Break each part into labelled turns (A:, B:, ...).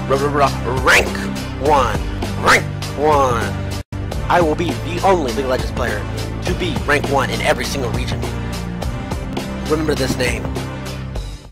A: Rank 1. Rank 1. I will be the only League of Legends player to be rank 1 in every single region. Remember this name.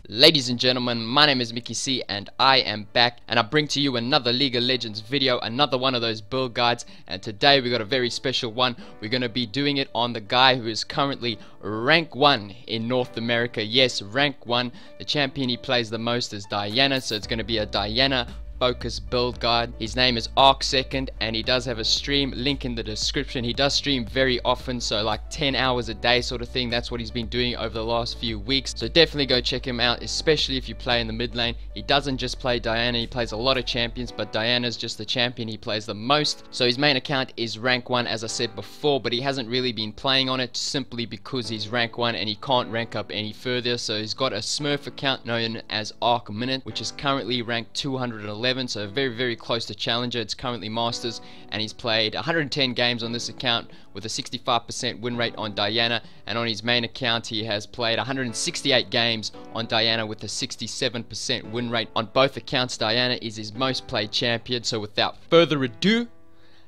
B: Ladies and gentlemen, my name is Mickey C and I am back, and I bring to you another League of Legends video, another one of those build guides, and today we got a very special one. We're going to be doing it on the guy who is currently rank 1 in North America. Yes, rank 1. The champion he plays the most is Diana, so it's going to be a Diana focused build guide. His name is Arcsecond and he does have a stream, link in the description. He does stream very often, so like 10 hours a day sort of thing. That's what he's been doing over the last few weeks, so definitely go check him out, especially if you play in the mid lane. He doesn't just play Diana, he plays a lot of champions, but Diana's just the champion he plays the most. So his main account is rank 1 as I said before, but he hasn't really been playing on it simply because he's rank 1 and he can't rank up any further. So he's got a Smurf account known as Arc Minute, which is currently ranked 211, so very close to Challenger. It's currently Masters, and he's played 110 games on this account with a 65% win rate on Diana, and on his main account he has played 168 games on Diana with a 67% win rate. On both accounts Diana is his most played champion, so without further ado,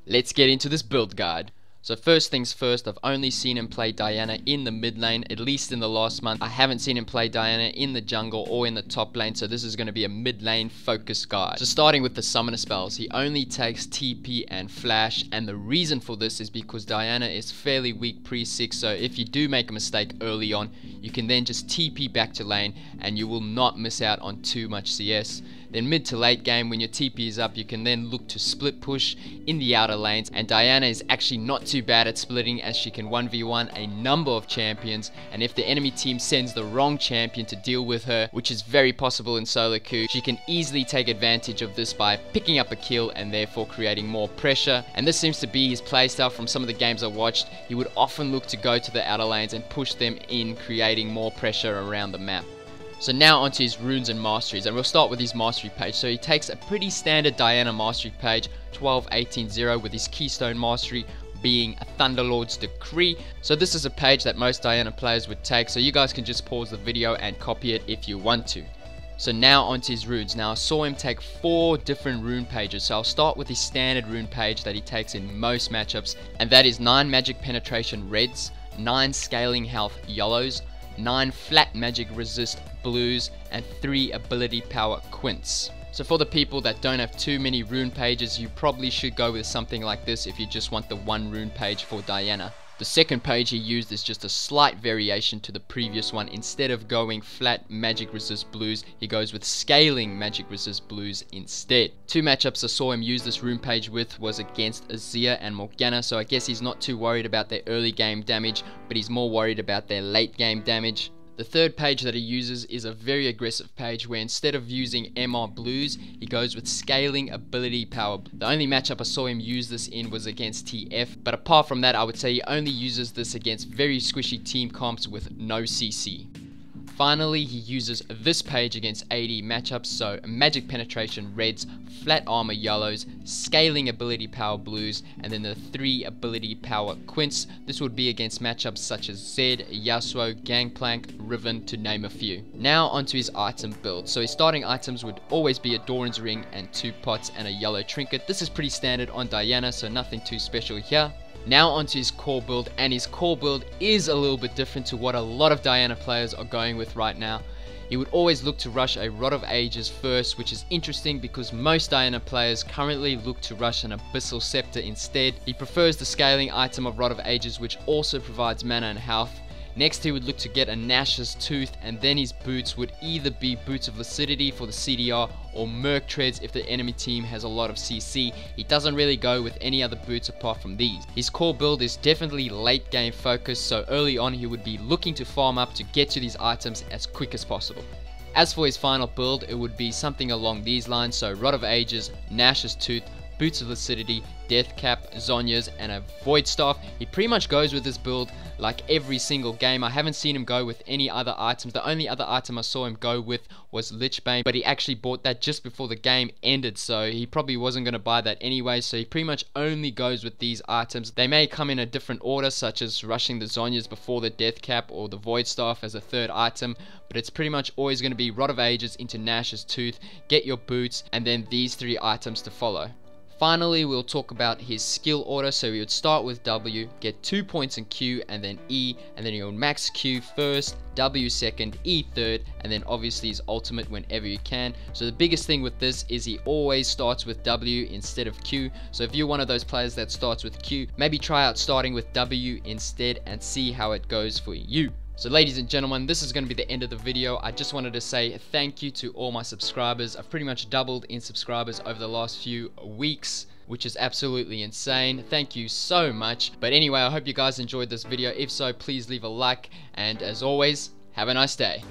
B: let's get into this build guide. So first things first, I've only seen him play Diana in the mid lane, at least in the last month. I haven't seen him play Diana in the jungle or in the top lane, so this is going to be a mid lane focus guide. So starting with the summoner spells, he only takes TP and Flash, and the reason for this is because Diana is fairly weak pre-6, so if you do make a mistake early on, you can then just TP back to lane and you will not miss out on too much CS. Then mid to late game, when your TP is up, you can then look to split push in the outer lanes, and Diana is actually not too bad at splitting, as she can 1v1 a number of champions, and if the enemy team sends the wrong champion to deal with her, which is very possible in solo queue, she can easily take advantage of this by picking up a kill and therefore creating more pressure. And this seems to be his playstyle from some of the games I watched. He would often look to go to the outer lanes and push them in, creating more pressure around the map. So now onto his runes and masteries, and we'll start with his mastery page. So he takes a pretty standard Diana mastery page, 12-18-0, with his keystone mastery being a Thunderlord's Decree. So this is a page that most Diana players would take, so you guys can just pause the video and copy it if you want to. So now onto his runes. Now I saw him take 4 different rune pages, so I'll start with his standard rune page that he takes in most matchups, and that is 9 magic penetration reds, 9 scaling health yellows, 9 flat magic resist blues, and 3 ability power quints. So for the people that don't have too many rune pages, you probably should go with something like this if you just want the 1 rune page for Diana. The second page he used is just a slight variation to the previous one. Instead of going flat magic resist blues, he goes with scaling magic resist blues instead. 2 matchups I saw him use this rune page with was against Azir and Morgana, so I guess he's not too worried about their early game damage, but he's more worried about their late game damage. The third page that he uses is a very aggressive page where instead of using MR blues, he goes with scaling ability power. The only matchup I saw him use this in was against TF, but apart from that I would say he only uses this against very squishy team comps with no CC. Finally, he uses this page against AD matchups, so magic penetration reds, flat armor yellows, scaling ability power blues, and then the 3 ability power quints. This would be against matchups such as Zed, Yasuo, Gangplank, Riven, to name a few. Now onto his item build. So his starting items would always be a Doran's ring and 2 pots and a yellow trinket. This is pretty standard on Diana, so nothing too special here. Now onto his core build, and his core build is a little bit different to what a lot of Diana players are going with right now. He would always look to rush a Rod of Ages first, which is interesting because most Diana players currently look to rush an Abyssal Scepter instead. He prefers the scaling item of Rod of Ages, which also provides mana and health. Next he would look to get a Nashor's Tooth, and then his boots would either be Boots of Lucidity for the CDR or Merc Treads if the enemy team has a lot of CC. He doesn't really go with any other boots apart from these. His core build is definitely late game focused, so early on he would be looking to farm up to get to these items as quick as possible. As for his final build, it would be something along these lines, so Rod of Ages, Nashor's Tooth, Boots of Lucidity, Deathcap, Zhonyas, and a Void Staff. He pretty much goes with this build like every single game. I haven't seen him go with any other items. The only other item I saw him go with was Lichbane, but he actually bought that just before the game ended, so he probably wasn't going to buy that anyway, so he pretty much only goes with these items. They may come in a different order, such as rushing the Zhonyas before the Deathcap or the Void Staff as a third item, but it's pretty much always going to be Rod of Ages into Nashor's Tooth, get your boots, and then these 3 items to follow. Finally, we'll talk about his skill order. So we would start with W, get 2 points in Q, and then E, and then you'll max Q first, W second, E third, and then obviously his ultimate whenever you can. So the biggest thing with this is he always starts with W instead of Q. So if you're one of those players that starts with Q, maybe try out starting with W instead and see how it goes for you. So ladies and gentlemen, this is going to be the end of the video. I just wanted to say thank you to all my subscribers. I've pretty much doubled in subscribers over the last few weeks, which is absolutely insane. Thank you so much. But anyway, I hope you guys enjoyed this video. If so, please leave a like, and as always, have a nice day.